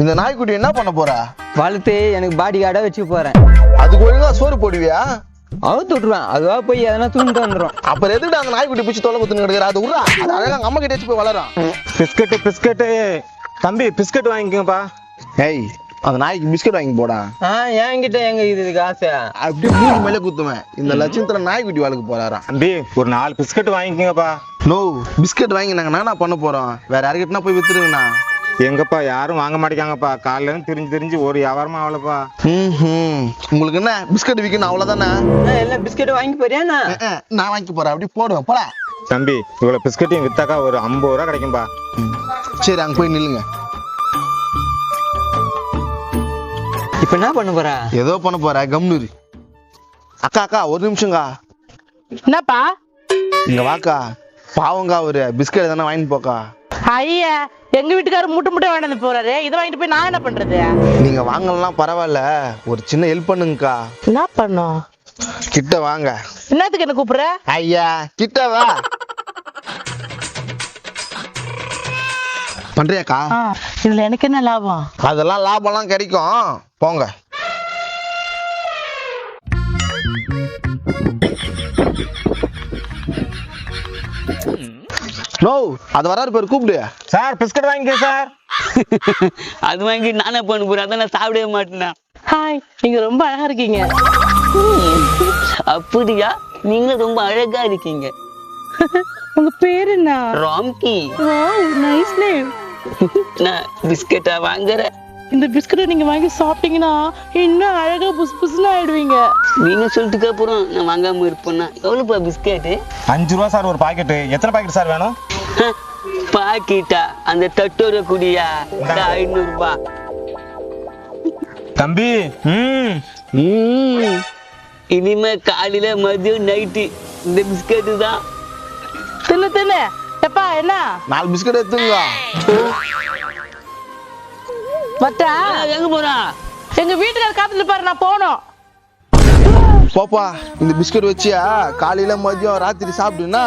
இந்த நாய்க்குட்டி என்ன பண்ண போற? வளர்த்து எனக்கு பாடி கார்டா வச்சு போறேன். அதுக்கு ஒழுங்கா சோறு போடுவியா? அவுத்து விட்டுருவேன். அதுவா போய் எதனா தூண்டு வந்துடும். அப்புறம் எதுக்கு அந்த நாய்க்குட்டி பிடிச்சி தொலை குத்துன்னு கிடக்குற? அது விட்றா, அது அழகா அம்மா கிட்ட வச்சு போய் வளரும். பிஸ்கட்டு தம்பி பிஸ்கட் வாங்கிக்கோப்பா. ஏய், அந்த நாய்க்கு பிஸ்கட் வாங்கி போடா. என்கிட்ட எங்க இதுக்கு ஆசை? அப்படி மூணு மேலே குத்துவேன். இந்த லட்சத்துல நாய்க்குட்டி வளர்க்க போறாராம். தம்பி ஒரு 4 பிஸ்கட் வாங்கிக்கோப்பா. நோ, பிஸ்கட் வாங்கி நாங்க என்ன பண்ண போறோம்? வேற யாருக்கிட்டனா போய் வித்துருங்கண்ணா. எங்கப்பா யாரும் வாங்க மாட்டேங்காங்கப்பா. காலையில திரிஞ்சு ஒரு வியாபாரமா ஆகலப்பா. உங்களுக்கு என்ன பிஸ்கட் விற்கணும் அவ்வளவுதானே? எல்லாம் பிஸ்கட் வாங்கி போறியாண்ணா? நான் வாங்கி போறேன். அப்படி போடுவேன் போல. தம்பி இவ்வளவு பிஸ்கட்டையும் வித்தாக்கா ஒரு 50 ரூபா கிடைக்கும்பா. சரி, அங்க போய் நில்லுங்க. இப்ப என்ன பண்ண போற? ஏதோ பண்ண போற, கம்னூரி. அக்கா ஒரு நிமிஷங்கா. என்னப்பா? இங்க வாக்கா. பாவங்கா, ஒரு பிஸ்கட் தானே வாங்கிட்டு போக்கா. ஐயா, எங்க வீட்டுக்காரர் மூட்டை வாங்கிட்டு போறாரு. இதை வாங்கிட்டு போய் நான் என்ன பண்றது? நீங்க வாங்கலாம் பரவாயில்ல, ஒரு சின்ன ஹெல்ப் பண்ணுங்கக்கா. என்ன பண்ணும்? கிட்ட வாங்க. என்னத்துக்கு என்ன கூப்பிடுற? ஐயா கிட்ட வா. பண்றியாக்கா? இதுல எனக்கு என்ன லாபம்? அதெல்லாம் லாபம்லாம் கிடைக்கும், போங்க. நோ, அது வராரு பேர், கூப்பிடு. சார் பிஸ்கட் வாங்கிக்க சார். அது வாங்கி நானே பண்ண போறேன். அதான் நான் சாப்பிடவே மாட்டேன்னா. ஹாய், நீங்க ரொம்ப அழகா இருக்கீங்க. அப்படியா? நீங்களும் ரொம்ப அழகா இருக்கீங்க. உங்க பேரு என்ன? ராம்கி. Wow, nice name. நான் பிஸ்கட்டா வாங்குறேன். இந்த பிஸ்கட்டை நீங்க வாங்கி சாப்பிட்டீங்கன்னா இன்னும் அழகா புஸ்னு ஆயிடுவீங்க. நீங்க சொல்லிட்டுக்கு அப்புறம் நான் வாங்காம இருப்பேன்னா. எவ்வளவுப்பா பிஸ்கெட்டு? 5 ரூபா சார் ஒரு பாக்கெட்டு. எத்தனை பாக்கெட் சார் வேணும்? பாக்கிட்டா அந்த தட்டோர குடியா? 500 ரூபாய். தம்பி இனிமே காலையில மதியம் நைட்டு இந்த பிஸ்கெட்டு தான். தின்னு எப்பா என்ன 4 பிஸ்கட் எடுத்துங்க. மத்தா எங்க போறா? எங்க வீட்டுக்காரர் காத்துல பாரு, நான் போனோம். போப்பா, இந்த பிஸ்கட் வச்சியா காலையில மதியம் ராத்திரி சாப்பிடுனா